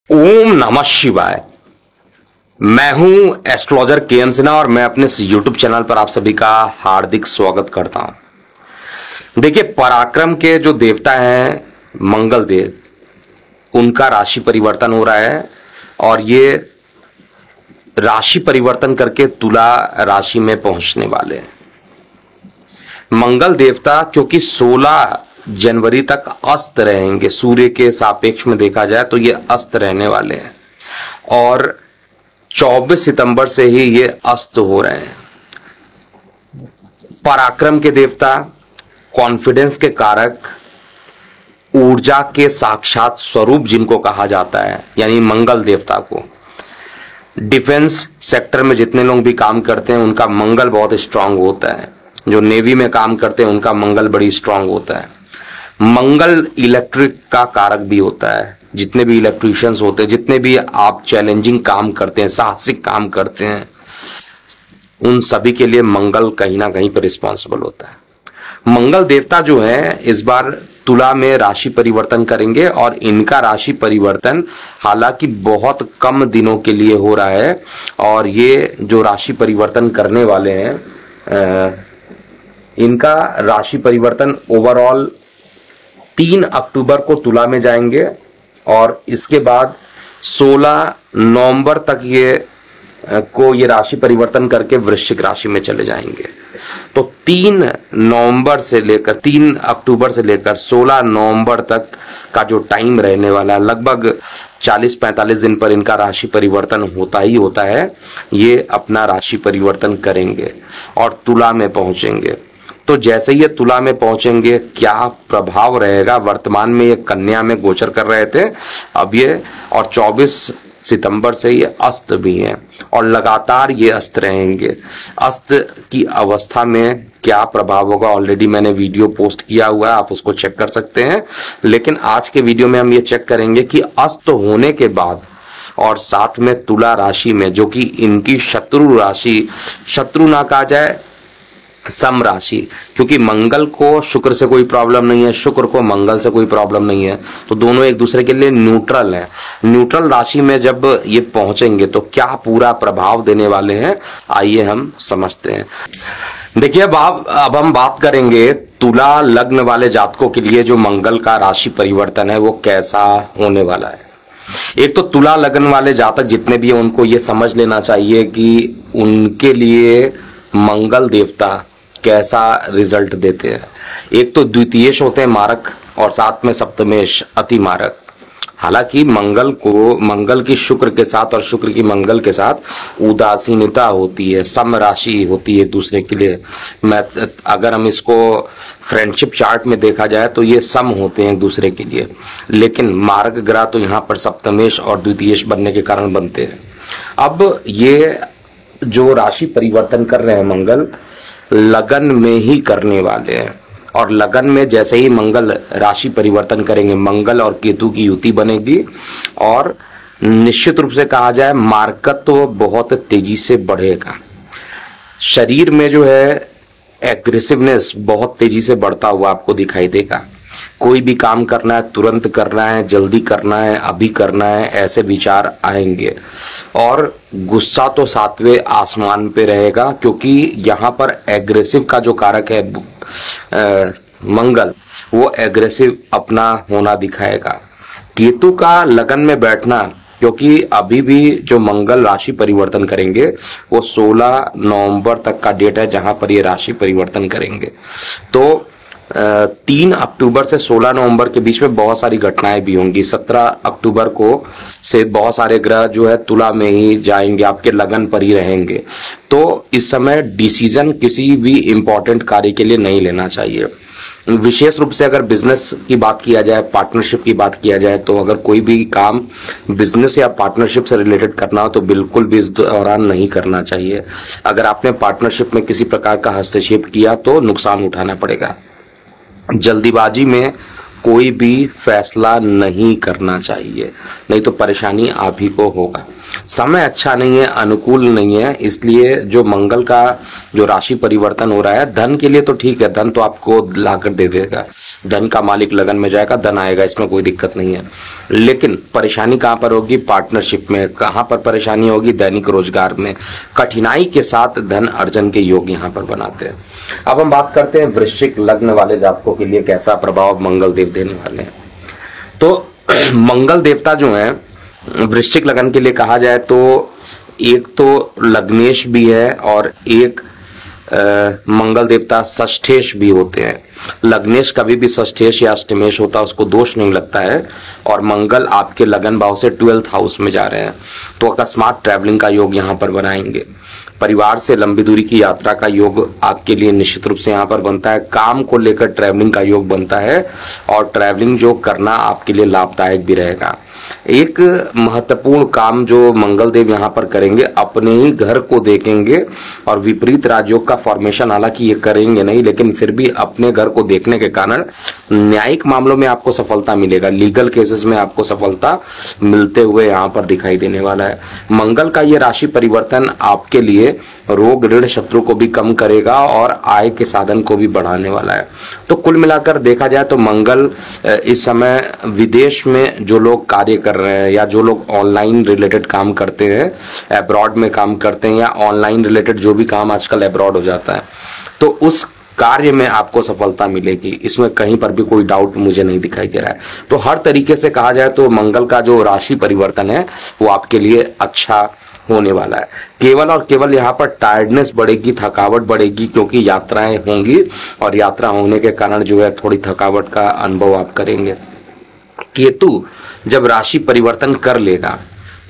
ओम नमः शिवाय। मैं हूं एस्ट्रोलॉजर के.एम. सिन्हा और मैं अपने इस यूट्यूब चैनल पर आप सभी का हार्दिक स्वागत करता हूं। देखिए, पराक्रम के जो देवता हैं मंगल देव, उनका राशि परिवर्तन हो रहा है और ये राशि परिवर्तन करके तुला राशि में पहुंचने वाले हैं। मंगल देवता क्योंकि 16 जनवरी तक अस्त रहेंगे, सूर्य के सापेक्ष में देखा जाए तो ये अस्त रहने वाले हैं और 24 सितंबर से ही ये अस्त हो रहे हैं। पराक्रम के देवता, कॉन्फिडेंस के कारक, ऊर्जा के साक्षात स्वरूप जिनको कहा जाता है, यानी मंगल देवता को। डिफेंस सेक्टर में जितने लोग भी काम करते हैं उनका मंगल बहुत स्ट्रांग होता है। जो नेवी में काम करते हैं उनका मंगल बड़ी स्ट्रांग होता है। मंगल इलेक्ट्रिक का कारक भी होता है। जितने भी इलेक्ट्रिशियंस होते हैं, जितने भी आप चैलेंजिंग काम करते हैं, साहसिक काम करते हैं, उन सभी के लिए मंगल कहीं ना कहीं पर रिस्पॉन्सिबल होता है। मंगल देवता जो है इस बार तुला में राशि परिवर्तन करेंगे और इनका राशि परिवर्तन हालांकि बहुत कम दिनों के लिए हो रहा है और ये जो राशि परिवर्तन करने वाले हैं इनका राशि परिवर्तन ओवरऑल 3 अक्टूबर को तुला में जाएंगे और इसके बाद 16 नवंबर तक ये राशि परिवर्तन करके वृश्चिक राशि में चले जाएंगे। तो 3 अक्टूबर से लेकर 16 नवंबर तक का जो टाइम रहने वाला है, लगभग 40-45 दिन पर इनका राशि परिवर्तन होता ही होता है। ये अपना राशि परिवर्तन करेंगे और तुला में पहुंचेंगे। तो जैसे ये तुला में पहुंचेंगे क्या प्रभाव रहेगा? वर्तमान में ये कन्या में गोचर कर रहे थे, अब ये और 24 सितंबर से ये अस्त भी हैं और लगातार ये अस्त रहेंगे। अस्त की अवस्था में क्या प्रभाव होगा ऑलरेडी मैंने वीडियो पोस्ट किया हुआ है, आप उसको चेक कर सकते हैं। लेकिन आज के वीडियो में हम ये चेक करेंगे कि अस्त होने के बाद और साथ में तुला राशि में, जो कि इनकी शत्रु राशि, शत्रु ना कहा जाए सम राशि, क्योंकि मंगल को शुक्र से कोई प्रॉब्लम नहीं है, शुक्र को मंगल से कोई प्रॉब्लम नहीं है, तो दोनों एक दूसरे के लिए न्यूट्रल हैं। न्यूट्रल राशि में जब ये पहुंचेंगे तो क्या पूरा प्रभाव देने वाले हैं, आइए हम समझते हैं। देखिए, अब हम बात करेंगे तुला लग्न वाले जातकों के लिए जो मंगल का राशि परिवर्तन है वो कैसा होने वाला है। एक तो तुला लग्न वाले जातक जितने भी हैं उनको ये समझ लेना चाहिए कि उनके लिए मंगल देवता कैसा रिजल्ट देते हैं। एक तो द्वितीयेश होते हैं मारक और साथ में सप्तमेश अति मारक। हालांकि मंगल की शुक्र के साथ और शुक्र की मंगल के साथ उदासीनता होती है, सम राशि होती है एक दूसरे के लिए। अगर हम इसको फ्रेंडशिप चार्ट में देखा जाए तो ये सम होते हैं एक दूसरे के लिए, लेकिन मारक ग्रह तो यहां पर सप्तमेश और द्वितीयेश बनने के कारण बनते हैं। अब ये जो राशि परिवर्तन कर रहे हैं मंगल, लगन में ही करने वाले हैं और लगन में जैसे ही मंगल राशि परिवर्तन करेंगे, मंगल और केतु की युति बनेगी और निश्चित रूप से कहा जाए मार्कत्व बहुत तेजी से बढ़ेगा। शरीर में जो है एग्रेसिवनेस बहुत तेजी से बढ़ता हुआ आपको दिखाई देगा। कोई भी काम करना है तुरंत करना है, जल्दी करना है, अभी करना है, ऐसे विचार आएंगे और गुस्सा तो 7वें आसमान पे रहेगा, क्योंकि यहां पर एग्रेसिव का जो कारक है मंगल, वो एग्रेसिव अपना होना दिखाएगा। केतु का लगन में बैठना, क्योंकि अभी भी जो मंगल राशि परिवर्तन करेंगे वो 16 नवंबर तक का डेट है जहां पर ये राशि परिवर्तन करेंगे। तो 3 अक्टूबर से 16 नवंबर के बीच में बहुत सारी घटनाएं भी होंगी। 17 अक्टूबर को से बहुत सारे ग्रह जो है तुला में ही जाएंगे, आपके लगन पर ही रहेंगे। तो इस समय डिसीजन किसी भी इंपॉर्टेंट कार्य के लिए नहीं लेना चाहिए। विशेष रूप से अगर बिजनेस की बात किया जाए, पार्टनरशिप की बात किया जाए, तो अगर कोई भी काम बिजनेस या पार्टनरशिप से रिलेटेड करना हो तो बिल्कुल भी इस दौरान नहीं करना चाहिए। अगर आपने पार्टनरशिप में किसी प्रकार का हस्तक्षेप किया तो नुकसान उठाना पड़ेगा। जल्दीबाजी में कोई भी फैसला नहीं करना चाहिए, नहीं तो परेशानी आप ही को होगा। समय अच्छा नहीं है, अनुकूल नहीं है, इसलिए जो मंगल का जो राशि परिवर्तन हो रहा है, धन के लिए तो ठीक है, धन तो आपको लाकर दे देगा, धन का मालिक लगन में जाएगा, धन आएगा, इसमें कोई दिक्कत नहीं है। लेकिन परेशानी कहां पर होगी? पार्टनरशिप में। कहां पर परेशानी होगी? दैनिक रोजगार में। कठिनाई के साथ धन अर्जन के योग यहां पर बनाते हैं। अब हम बात करते हैं वृश्चिक लग्न वाले जातकों के लिए कैसा प्रभाव मंगल देव देने वाले हैं। तो मंगल देवता जो है वृश्चिक लगन के लिए कहा जाए तो एक तो लग्नेश भी है और एक मंगल देवता षष्ठेश भी होते हैं। लग्नेश कभी भी षष्ठेश या अष्टमेश होता है, उसको दोष नहीं लगता है, और मंगल आपके लगन भाव से 12th हाउस में जा रहे हैं, तो अकस्मात ट्रैवलिंग का योग यहां पर बनाएंगे। परिवार से लंबी दूरी की यात्रा का योग आपके लिए निश्चित रूप से यहां पर बनता है। काम को लेकर ट्रैवलिंग का योग बनता है और ट्रैवलिंग जो करना आपके लिए लाभदायक भी रहेगा। एक महत्वपूर्ण काम जो मंगल देव यहां पर करेंगे, अपने ही घर को देखेंगे और विपरीत राजयोग का फॉर्मेशन हालांकि ये करेंगे नहीं, लेकिन फिर भी अपने घर को देखने के कारण न्यायिक मामलों में आपको सफलता मिलेगा, लीगल केसेस में आपको सफलता मिलते हुए यहां पर दिखाई देने वाला है। मंगल का ये राशि परिवर्तन आपके लिए रोग ऋण शत्रु को भी कम करेगा और आय के साधन को भी बढ़ाने वाला है। तो कुल मिलाकर देखा जाए तो मंगल इस समय विदेश में जो लोग कार्य कर रहे हैं या जो लोग ऑनलाइन रिलेटेड काम करते हैं, अब्रॉड में काम करते हैं या ऑनलाइन रिलेटेड जो भी काम आजकल अब्रॉड हो जाता है, तो उस कार्य में आपको सफलता मिलेगी, इसमें कहीं पर भी कोई डाउट मुझे नहीं दिखाई दे रहा है। तो हर तरीके से कहा जाए तो मंगल का जो राशि परिवर्तन है वो आपके लिए अच्छा होने वाला है। केवल और केवल यहाँ पर टायर्डनेस बढ़ेगी, थकावट बढ़ेगी, क्योंकि यात्राएं होंगी और यात्रा होने के कारण जो है थोड़ी थकावट का अनुभव आप करेंगे। केतु जब राशि परिवर्तन कर लेगा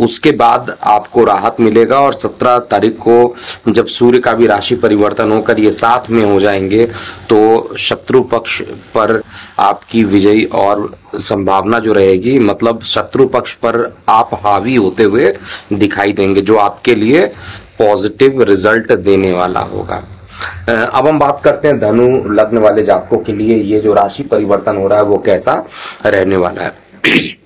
उसके बाद आपको राहत मिलेगा और 17 तारीख को जब सूर्य का भी राशि परिवर्तन होकर ये साथ में हो जाएंगे तो शत्रु पक्ष पर आपकी विजयी और संभावना जो रहेगी, मतलब शत्रु पक्ष पर आप हावी होते हुए दिखाई देंगे, जो आपके लिए पॉजिटिव रिजल्ट देने वाला होगा। अब हम बात करते हैं धनु लग्न वाले जातकों के लिए ये जो राशि परिवर्तन हो रहा है वो कैसा रहने वाला है।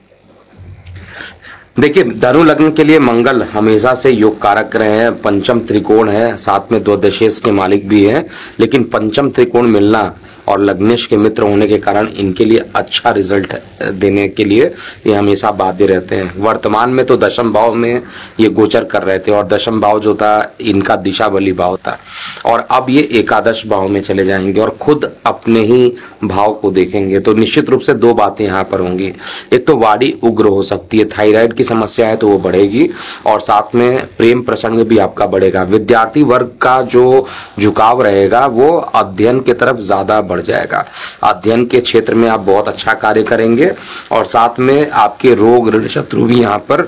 देखिए, धनु लग्न के लिए मंगल हमेशा से योग कारक रहे हैं, पंचम त्रिकोण है, साथ में द्वादशेश के मालिक भी हैं, लेकिन पंचम त्रिकोण मिलना और लग्नेश के मित्र होने के कारण इनके लिए अच्छा रिजल्ट देने के लिए ये हमेशा बाध्य रहते हैं। वर्तमान में तो दशम भाव में ये गोचर कर रहे थे और दशम भाव जो था इनका दिशा बली भाव था, और अब ये एकादश भाव में चले जाएंगे और खुद अपने ही भाव को देखेंगे। तो निश्चित रूप से दो बातें यहाँ पर होंगी, एक तो वाणी उग्र हो सकती है, थायराइड की समस्या है तो वो बढ़ेगी, और साथ में प्रेम प्रसंग भी आपका बढ़ेगा। विद्यार्थी वर्ग का जो झुकाव रहेगा वो अध्ययन की तरफ ज्यादा बढ़ जाएगा, अध्ययन के क्षेत्र में आप बहुत अच्छा कार्य करेंगे और साथ में आपके रोग ऋण शत्रु भी यहाँ पर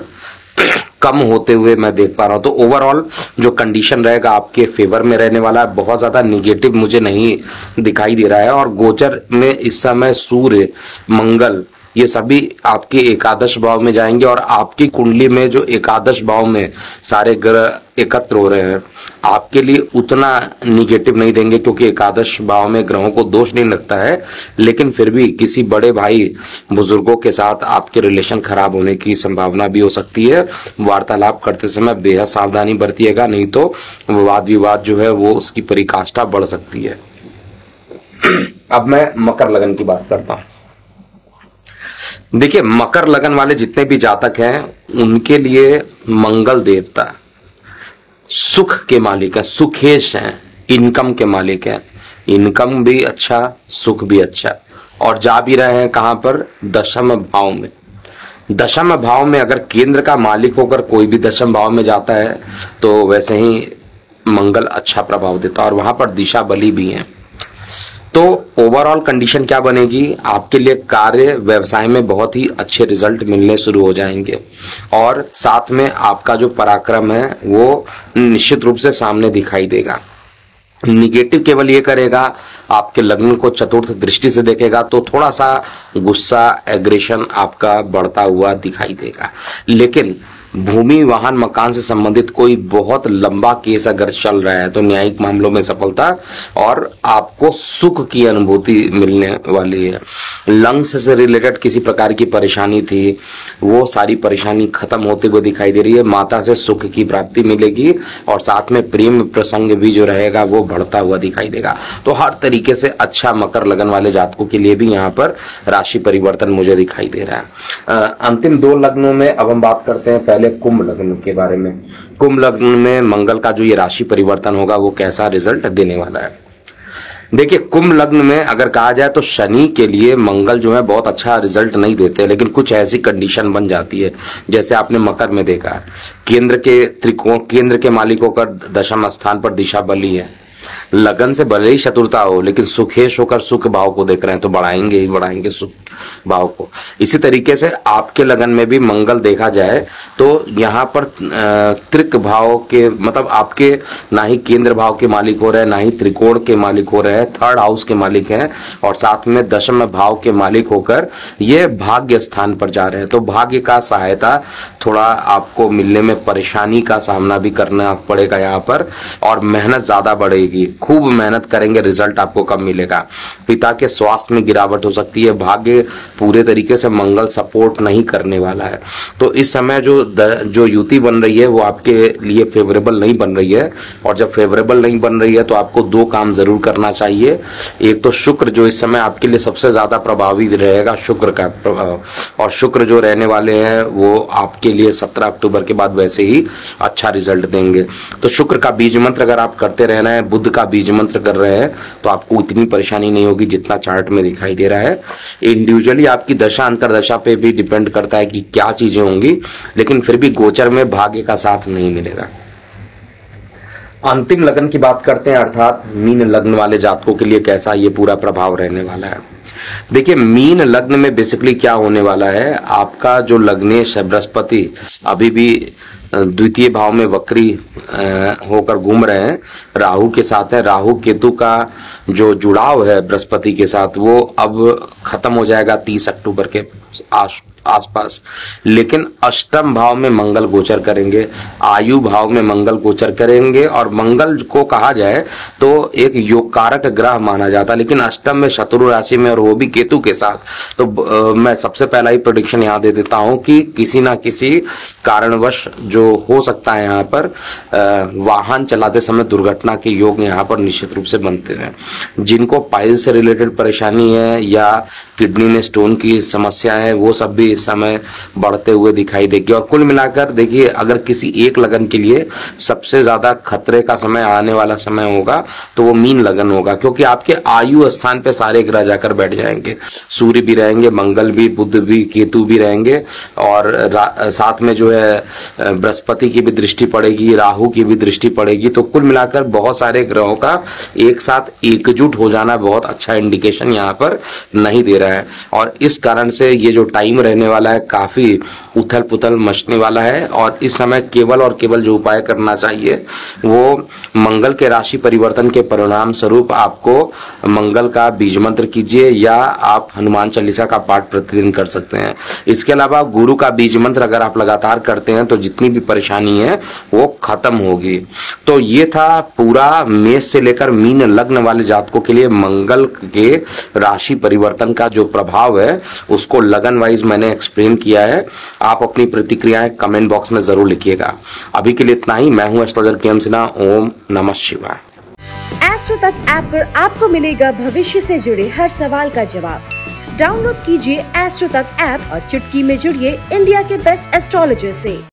कम होते हुए मैं देख पा रहा हूं। तो ओवरऑल जो कंडीशन रहेगा आपके फेवर में रहने वाला है, बहुत ज्यादा निगेटिव मुझे नहीं दिखाई दे रहा है। और गोचर में इस समय सूर्य, मंगल, ये सभी आपके एकादश भाव में जाएंगे और आपकी कुंडली में जो एकादश भाव में सारे ग्रह एकत्र हो रहे हैं आपके लिए उतना निगेटिव नहीं देंगे, क्योंकि एकादश भाव में ग्रहों को दोष नहीं लगता है, लेकिन फिर भी किसी बड़े भाई बुजुर्गों के साथ आपके रिलेशन खराब होने की संभावना भी हो सकती है। वार्तालाप करते समय बेहद सावधानी बरतिएगा, नहीं तो वाद विवाद जो है वो उसकी परिकाष्ठा बढ़ सकती है। अब मैं मकर लगन की बात करता हूं। देखिए, मकर लगन वाले जितने भी जातक हैं उनके लिए मंगल देवता सुख के मालिक है, सुखेश हैं, इनकम के मालिक हैं, इनकम भी अच्छा, सुख भी अच्छा, और जा भी रहे हैं कहां पर? दशम भाव में। दशम भाव में अगर केंद्र का मालिक होकर कोई भी दशम भाव में जाता है तो वैसे ही मंगल अच्छा प्रभाव देता है और वहां पर दिशा बली भी है। तो ओवरऑल कंडीशन क्या बनेगी? आपके लिए कार्य व्यवसाय में बहुत ही अच्छे रिजल्ट मिलने शुरू हो जाएंगे और साथ में आपका जो पराक्रम है वो निश्चित रूप से सामने दिखाई देगा। निगेटिव केवल ये करेगा, आपके लग्न को चतुर्थ दृष्टि से देखेगा तो थोड़ा सा गुस्सा, एग्रेशन आपका बढ़ता हुआ दिखाई देगा, लेकिन भूमि, वाहन, मकान से संबंधित कोई बहुत लंबा केस अगर चल रहा है तो न्यायिक मामलों में सफलता और आपको सुख की अनुभूति मिलने वाली है। लंग्स से रिलेटेड किसी प्रकार की परेशानी थी, वो सारी परेशानी खत्म होते हुए दिखाई दे रही है। माता से सुख की प्राप्ति मिलेगी और साथ में प्रेम प्रसंग भी जो रहेगा वो बढ़ता हुआ दिखाई देगा। तो हर तरीके से अच्छा मकर लगन वाले जातकों के लिए भी यहाँ पर राशि परिवर्तन मुझे दिखाई दे रहा है। अंतिम 2 लग्नों में अब हम बात करते हैं पहले कुंभ लग्न के बारे में। कुंभ लग्न में मंगल का जो ये राशि परिवर्तन होगा वो कैसा रिजल्ट देने वाला है। देखिए, कुंभ लग्न में अगर कहा जाए तो शनि के लिए मंगल जो है बहुत अच्छा रिजल्ट नहीं देते, लेकिन कुछ ऐसी कंडीशन बन जाती है जैसे आपने मकर में देखा, केंद्र के मालिक होकर दशम स्थान पर दिशा बली है। लगन से भले ही शत्रुता हो लेकिन सुखेश होकर सुख भाव को देख रहे हैं तो बढ़ाएंगे ही बढ़ाएंगे सुख भाव को। इसी तरीके से आपके लगन में भी मंगल देखा जाए तो यहाँ पर त्रिक भाव के मतलब आपके ना ही केंद्र भाव के मालिक हो रहे हैं, ना ही त्रिकोण के मालिक हो रहे हैं, 3rd हाउस के मालिक हैं और साथ में दशम भाव के मालिक होकर ये भाग्य स्थान पर जा रहे हैं। तो भाग्य का सहायता थोड़ा आपको मिलने में परेशानी का सामना भी करना पड़ेगा यहाँ पर, और मेहनत ज्यादा बढ़ेगी। खूब मेहनत करेंगे, रिजल्ट आपको कम मिलेगा। पिता के स्वास्थ्य में गिरावट हो सकती है। भाग्य पूरे तरीके से मंगल सपोर्ट नहीं करने वाला है। तो इस समय जो युति बन रही है वो आपके लिए फेवरेबल नहीं बन रही है, और जब फेवरेबल नहीं बन रही है तो आपको 2 काम जरूर करना चाहिए। एक तो शुक्र जो इस समय आपके लिए सबसे ज्यादा प्रभावी रहेगा, शुक्र का प्रभाव, और शुक्र जो रहने वाले हैं वो आपके लिए 17 अक्टूबर के बाद वैसे ही अच्छा रिजल्ट देंगे। तो शुक्र का बीज मंत्र अगर आप करते रहना है, बुध का बीज मंत्र कर रहे हैं तो आपको इतनी परेशानी नहीं होगी जितना चार्ट में दिखाई दे रहा है। इंडिविजुअली आपकी दशा अंतरदशा पे भी डिपेंड करता है कि क्या चीजें होंगी, लेकिन फिर भी गोचर में भाग्य का साथ नहीं मिलेगा। अंतिम लगन की बात करते हैं, अर्थात मीन लग्न वाले जातकों के लिए कैसा ये पूरा प्रभाव रहने वाला है। देखिए, मीन लग्न में बेसिकली क्या होने वाला है, आपका जो लग्नेश है बृहस्पति अभी भी द्वितीय भाव में वक्री होकर घूम रहे हैं, राहु के साथ है। राहु केतु का जो जुड़ाव है बृहस्पति के साथ वो अब खत्म हो जाएगा 30 अक्टूबर के आसपास, लेकिन अष्टम भाव में मंगल गोचर करेंगे, आयु भाव में मंगल गोचर करेंगे, और मंगल को कहा जाए तो एक योग कारक ग्रह माना जाता है, लेकिन अष्टम में शत्रु राशि में और वो भी केतु के साथ। तो मैं सबसे पहला ही प्रेडिक्शन यहां दे देता हूं कि किसी ना किसी कारणवश जो हो सकता है यहाँ पर वाहन चलाते समय दुर्घटना के योग यहाँ पर निश्चित रूप से बनते हैं। जिनको पाइल से रिलेटेड परेशानी है या किडनी में स्टोन की समस्या है वो सब भी इस समय बढ़ते हुए दिखाई देगी। और कुल मिलाकर देखिए, अगर किसी एक लगन के लिए सबसे ज्यादा खतरे का समय आने वाला समय होगा तो वो मीन लगन होगा, क्योंकि आपके आयु स्थान पे सारे ग्रह जाकर बैठ जाएंगे। सूर्य भी रहेंगे, मंगल भी, बुध भी, केतु भी रहेंगे, और साथ में जो है बृहस्पति की भी दृष्टि पड़ेगी, राहु की भी दृष्टि पड़ेगी। तो कुल मिलाकर बहुत सारे ग्रहों का एक साथ एकजुट हो जाना बहुत अच्छा इंडिकेशन यहाँ पर नहीं दे रहा है, और इस कारण से ये जो टाइम रहने वाला है काफी उथल पुथल मचने वाला है। और इस समय केवल और केवल जो उपाय करना चाहिए वो मंगल के राशि परिवर्तन के परिणाम स्वरूप आपको मंगल का बीज मंत्र कीजिए, या आप हनुमान चालीसा का पाठ प्रतिदिन कर सकते हैं। इसके अलावा गुरु का बीज मंत्र अगर आप लगातार करते हैं तो जितनी भी परेशानी है वो खत्म होगी। तो ये था पूरा मेष से लेकर मीन लग्न वाले जातकों के लिए मंगल के राशि परिवर्तन का जो प्रभाव है उसको लगन वाइज मैंने एक्सप्लेन किया है। आप अपनी प्रतिक्रियाएं कमेंट बॉक्स में जरूर लिखिएगा। अभी के लिए इतना ही। मैं हूं एस्ट्रोलॉजर के एम सिन्हा। ओम नमः शिवाय। एस्ट्रो तक ऐप पर आपको मिलेगा भविष्य से जुड़े हर सवाल का जवाब। डाउनलोड कीजिए एस्ट्रो तक ऐप और चुटकी में जुड़िए इंडिया के बेस्ट एस्ट्रोलॉजर से।